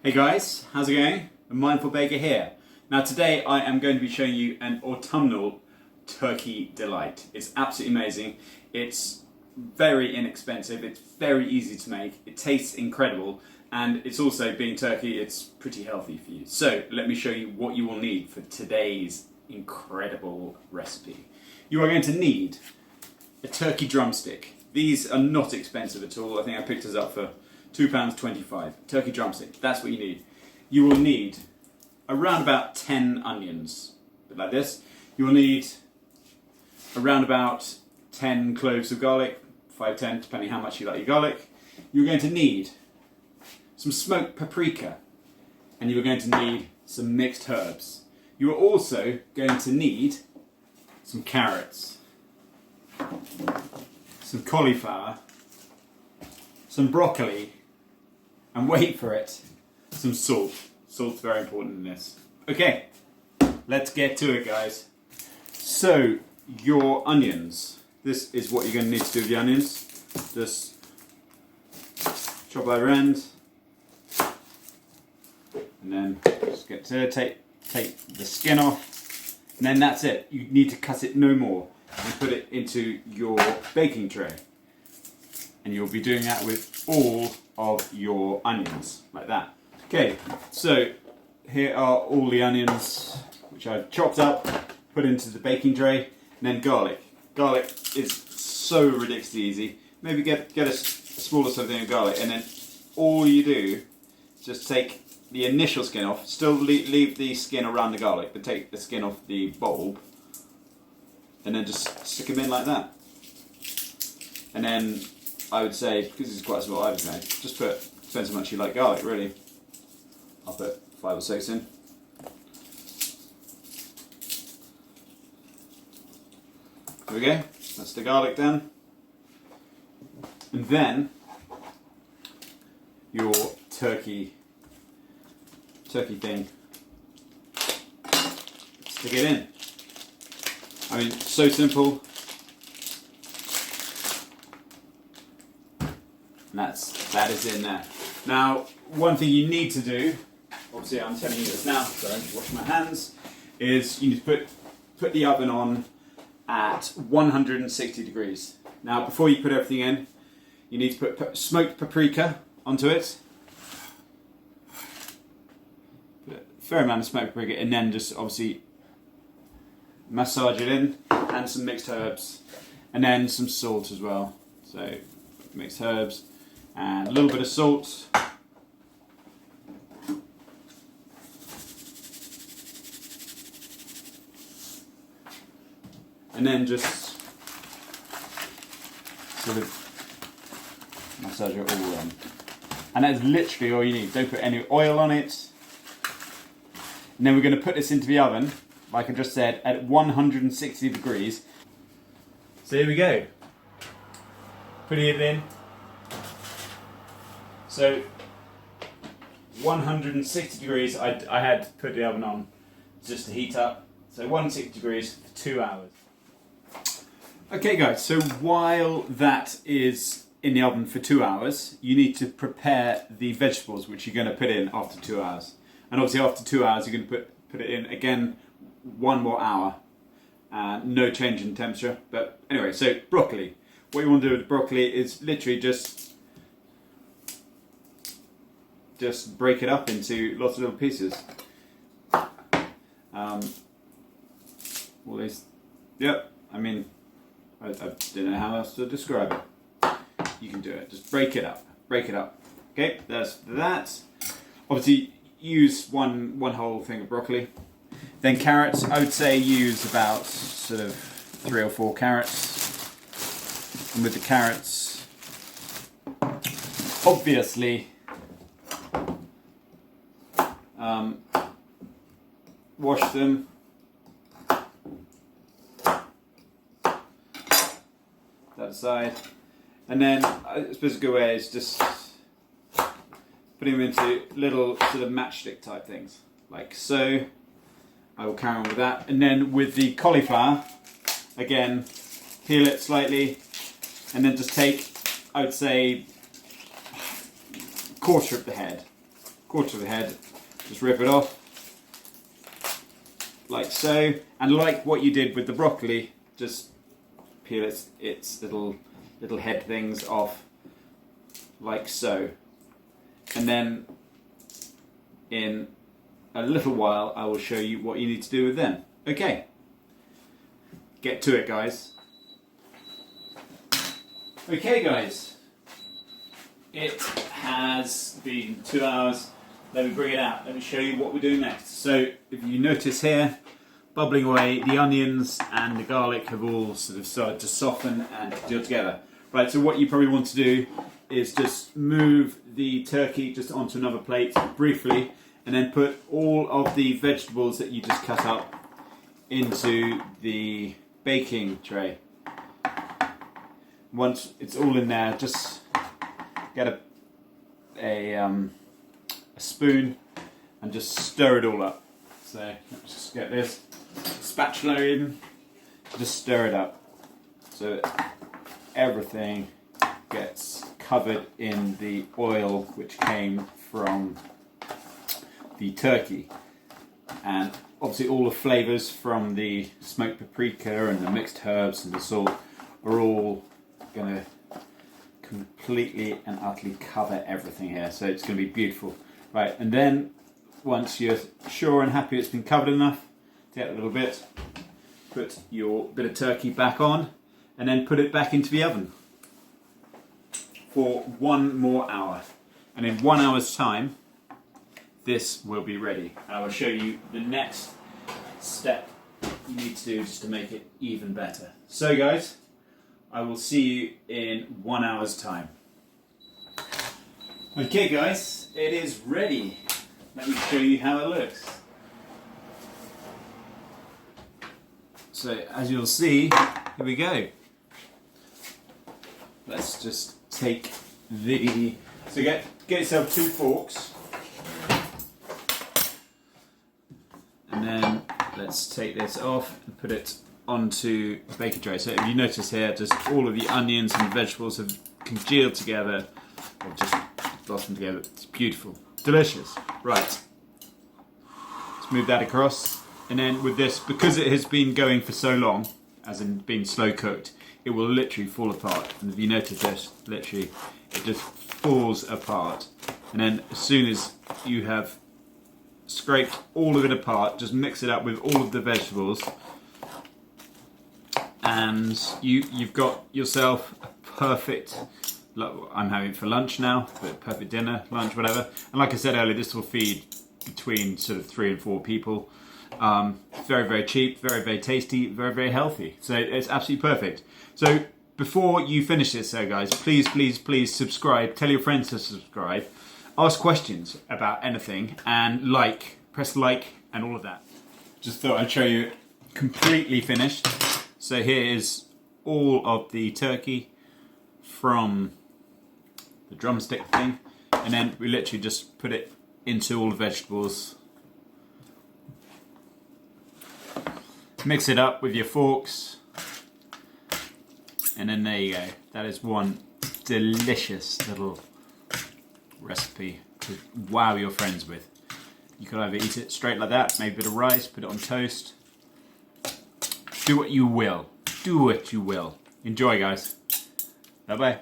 Hey guys, how's it going? A Mindful Baker here. Now today I am going to be showing you an autumnal turkey delight. It's absolutely amazing. It's very inexpensive, it's very easy to make, it tastes incredible, and it's also, being turkey, it's pretty healthy for you. So let me show you what you will need for today's incredible recipe. You are going to need a turkey drumstick. These are not expensive at all. I think I picked this up for £2.25. Turkey drumstick, that's what you need. You will need around about 10 onions, a bit like this. You will need around about 10 cloves of garlic, 5, 10, depending how much you like your garlic. You're going to need some smoked paprika, and you are going to need some mixed herbs. You are also going to need some carrots, some cauliflower, some broccoli, and wait for it, some salt. Salt's very important in this. Okay, let's get to it, guys. So, your onions. This is what you're going to need to do with the onions. Just chop over end, and then just get to take the skin off, and then that's it. You need to cut it no more. And put it into your baking tray. And you'll be doing that with all of your onions, like that. Okay, so here are all the onions which I've chopped up, put into the baking tray, and then garlic. Garlic is so ridiculously easy. Maybe get a smaller something of garlic, and then all you do is just take the initial skin off, still leave the skin around the garlic, but take the skin off the bulb, and then just stick them in like that. And then I would say, because it's quite small, I would say, just depends how much you like garlic, really. I'll put 5 or 6 in. There we go, that's the garlic done. And then, your turkey thing, stick it in. I mean, so simple. And that is in there. Now, one thing you need to do, obviously I'm telling you this now, so I need to wash my hands, is you need to put the oven on at 160 degrees. Now, before you put everything in, you need to put smoked paprika onto it. Put a fair amount of smoked paprika, and then just obviously massage it in, and some mixed herbs, and then some salt as well. So mixed herbs and a little bit of salt. And then just sort of massage it all in. And that's literally all you need. Don't put any oil on it. And then we're going to put this into the oven, like I just said, at 160 degrees. So here we go. Putting it in. So 160 degrees, I had to put the oven on just to heat up. So 160 degrees for 2 hours. Okay guys, so while that is in the oven for 2 hours, you need to prepare the vegetables which you're going to put in after 2 hours. And obviously after 2 hours you're going to put it in again 1 more hour. No change in temperature, but anyway, so broccoli. What you want to do with broccoli is literally just break it up into lots of little pieces. All these, yep, I mean, I don't know how else to describe it. You can do it, just break it up. Okay, that's that. Obviously use one whole thing of broccoli. Then carrots, I would say use about sort of 3 or 4 carrots. And with the carrots, obviously, wash them. That aside. And then, I suppose a good way is just putting them into little sort of matchstick type things, like so. I will carry on with that. And then with the cauliflower, again, peel it slightly, and then just take, I would say, quarter of the head, quarter of the head, just rip it off, like so, and like what you did with the broccoli, just peel its little head things off, like so. And then in a little while I will show you what you need to do with them. Okay, get to it, guys. Okay guys, it has been 2 hours. Let me bring it out. Let me show you what we're doing next. So if you notice here, bubbling away, the onions and the garlic have all sort of started to soften and gel together. Right, so what you probably want to do is just move the turkey just onto another plate briefly, and then put all of the vegetables that you just cut up into the baking tray. Once it's all in there, just get a spoon and just stir it all up. So let's just get this spatula in, just stir it up so that everything gets covered in the oil which came from the turkey, and obviously all the flavours from the smoked paprika and the mixed herbs and the salt are all going to completely and utterly cover everything here, so it's going to be beautiful. Right, and then once you're sure and happy it's been covered enough, take a little bit, put your bit of turkey back on, and then put it back into the oven for 1 more hour. And in 1 hour's time, this will be ready. I will show you the next step you need to do just to make it even better. So guys, I will see you in 1 hour's time. Okay guys, it is ready. Let me show you how it looks. So as you'll see, here we go. Let's just take the... So get yourself 2 forks. And then let's take this off and put it onto the baking tray. So if you notice here, just all of the onions and the vegetables have congealed together, or just blossomed together. It's beautiful, delicious. Right, let's move that across. And then with this, because it has been going for so long, as in being slow cooked, it will literally fall apart. And if you notice this, literally, it just falls apart. And then as soon as you have scraped all of it apart, just mix it up with all of the vegetables, and you've got yourself a perfect, I'm having it for lunch now, but perfect dinner, lunch, whatever. And like I said earlier, this will feed between sort of 3 and 4 people. Very, very cheap, very, very tasty, very, very healthy. So it's absolutely perfect. So before you finish this though guys, please, please, please subscribe, tell your friends to subscribe, ask questions about anything, and press like and all of that. Just thought I'd show you completely finished. So here is all of the turkey from the drumstick thing, and then we literally just put it into all the vegetables. Mix it up with your forks, and then there you go. That is one delicious little recipe to wow your friends with. You can either eat it straight like that, maybe a bit of rice, put it on toast. Do what you will. Do what you will. Enjoy, guys. Bye-bye.